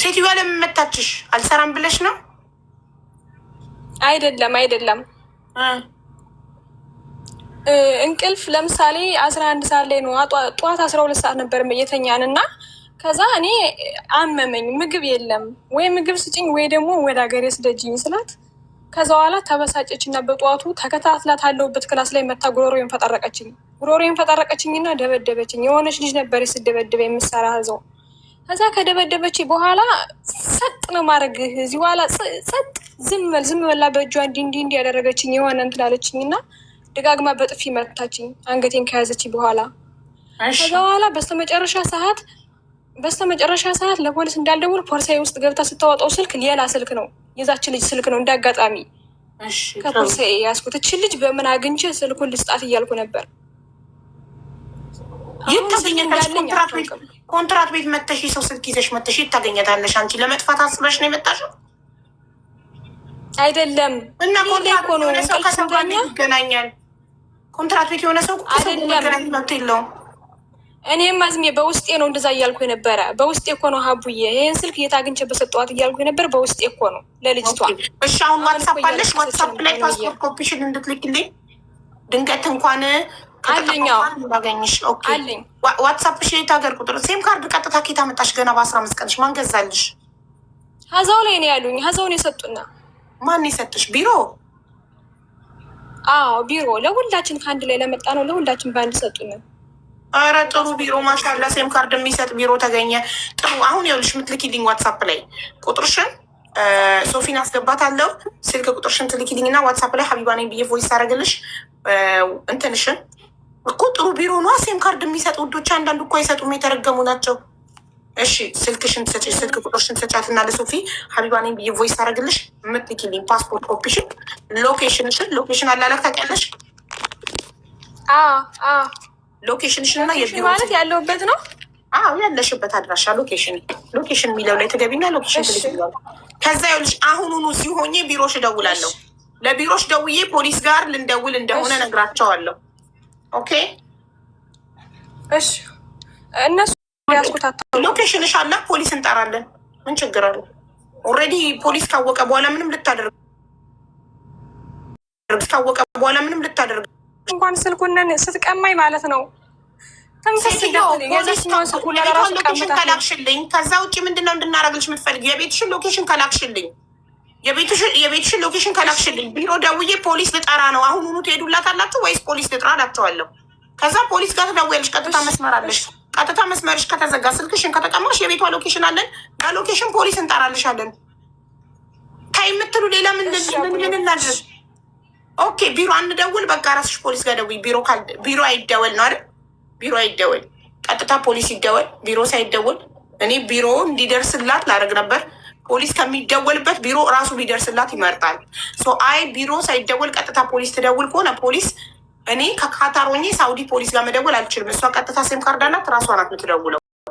ሴትዮዋ ለምን መታችሽ? አልሰራም ብለሽ ነው? አይደለም እንቅልፍ ለምሳሌ 11 ሰዓት ላይ ነው ጠዋት 12 ሰዓት ነበር የተኛን እና ከዛ እኔ አመመኝ። ምግብ የለም ወይ ምግብ ስጭኝ ወይ ደግሞ ወደ ሀገሬ ስደጅኝ ስላት ከዛ በኋላ ተበሳጨች እና በጠዋቱ ተከታትላት አለሁበት ክላስ ላይ መታ ጉሮሮዬን ፈጠረቀችኝ እና ደበደበችኝ። የሆነች ልጅ ነበር ስደበድበ የምሰራ እዛው። ከዛ ከደበደበች በኋላ ሰጥ ነው ማድረግህ እዚህ በኋላ ሰጥ ዝም በላ በእጇ እንዲ ያደረገችኝ የሆነ እንትን አለችኝ እና ደጋግማ በጥፊ መታችኝ አንገቴን ከያዘች በኋላ። ከዛ በኋላ በስተመጨረሻ ሰዓት ለፖሊስ እንዳልደውል ፖርሳዬ ውስጥ ገብታ ስታወጣው ስልክ ሌላ ስልክ ነው፣ የዛች ልጅ ስልክ ነው። እንዳጋጣሚ ከፖርሳዬ ያዝኩት። እችን ልጅ በምን አግኝቼ ስልኩን ልስጣት እያልኩ ነበር። ኮንትራት ቤት መተሽ ሰው ስልክ ይዘሽ መተሽ ታገኘታለሽ። አንቺ ለመጥፋት አስበሽ ነው የመጣሽው? አይደለም እና ኮንትራት የሆነ ሰው ከሰው ጋር ይገናኛል። ኮንትራት ቤት የሆነ ሰው ከሰው ጋር መገናኘት መብት የለውም። እኔም አዝሜ በውስጤ ነው እንደዛ እያልኩ የነበረ። በውስጤ እኮ ነው ሀቡዬ ይህን ስልክ የት አግኝቼ በሰጠዋት እያልኩ የነበር በውስጤ እኮ ነው ለልጅቷ። እሺ አሁን ዋትሳፕ አለሽ? ዋትሳፕ ላይ ፓስፖርት ኮፒሽን እንድትልክልኝ ድንገት እንኳን አለኛው ባገኝሽ። ኦኬ ዋትሳፕ ሽ የት ሀገር ቁጥር? ሴም ካርድ ቀጥታ ኬታ መጣሽ? ገና በ15 ቀንሽ ማን ገዛልሽ? ሀዛው ላይ ነው ያሉኝ። ሀዛውን የሰጡና ማን የሰጥሽ? ቢሮ? አዎ ቢሮ ለሁላችን ከአንድ ላይ ለመጣ ነው ለሁላችን በአንድ ሰጡን። አረ ጥሩ ቢሮ ማሻላ፣ ሴም ካርድ የሚሰጥ ቢሮ ተገኘ። ጥሩ አሁን ይኸውልሽ የምትልኪልኝ ዋትሳፕ ላይ ቁጥርሽን ሶፊን አስገባታለሁ። ስልክ ቁጥርሽን ትልኪልኝ እና ዋትሳፕ ላይ ሀቢባ ነኝ ብዬ ቮይስ ታደርግልሽ እንትንሽን እኮ ጥሩ ቢሮ ነዋ። ሴም ካርድ የሚሰጥ ውዶች አንዳንዱ እኮ አይሰጡም፣ የተረገሙ ናቸው። እሺ ስልክሽን ትሰጪ፣ ስልክ ቁጥርሽን ትሰጫትና ለሶፊ ሀቢባ ነኝ ብዬ ቮይስ ታደርግልሽ። የምትልኪልኝ ፓስፖርት ኮፒሽን፣ ሎኬሽንሽን፣ ሎኬሽን አላላክ ታውቂያለሽ? ሎኬሽንሽን እና የቢሮ ማለት ያለሁበት ነው። አዎ ያለሽበት አድራሻ ሎኬሽን የሚለው ላይ ትገቢና ሎኬሽን ትልኪልኝ። ከዛ ይኸውልሽ አሁኑኑ ሲሆኜ ቢሮሽ እደውላለሁ። ለቢሮሽ ደውዬ ፖሊስ ጋር ልንደውል እንደሆነ ነግራቸዋለሁ። ኦኬ እሺ። እነሱ ያስኩታታ ሎኬሽንሽ አለ፣ ፖሊስ እንጠራለን። ምን ችግር አለ? ኦልሬዲ ፖሊስ ካወቀ በኋላ ምንም ልታደርግ እንኳን ስልኩን ስትቀማኝ ማለት ነው። ሎኬሽን ከላክሽልኝ ከዛ ውጭ ምንድነው እንድናረግልሽ የምትፈልግ? የቤትሽን ሎኬሽን ከላክሽልኝ የቤትሽን ሎኬሽን ከላክሽልኝ ቢሮ ደውዬ ፖሊስ ልጠራ ነው። አሁኑኑ ትሄዱላታላችሁ ወይስ ፖሊስ ልጥራ እላቸዋለሁ። ከዛ ፖሊስ ጋር ትደውያለሽ። ቀጥታ መስመር አለሽ። ቀጥታ መስመርሽ ከተዘጋ ስልክሽን ከተቀማሽ የቤቷ ሎኬሽን አለን። በሎኬሽን ፖሊስ እንጠራልሻለን። የምትሉ ሌላ ምን እናድርግ? ኦኬ ቢሮ አንደውል፣ በቃ ራስሽ ፖሊስ ጋር ደውይ። ቢሮ አይደወል ነው አይደል? ቢሮ አይደወል፣ ቀጥታ ፖሊስ ይደወል። ቢሮ ሳይደወል እኔ ቢሮ እንዲደርስላት ላደርግ ነበር። ፖሊስ ከሚደወልበት ቢሮ ራሱ ቢደርስላት ይመርጣል። አይ ቢሮ ሳይደወል ቀጥታ ፖሊስ ትደውል ከሆነ ፖሊስ እኔ ከካታር ሆኜ ሳውዲ ፖሊስ ጋር መደወል አልችልም። እሷ ቀጥታ ሴም ካርድ አላት፣ ራሷ ናት የምትደውለው።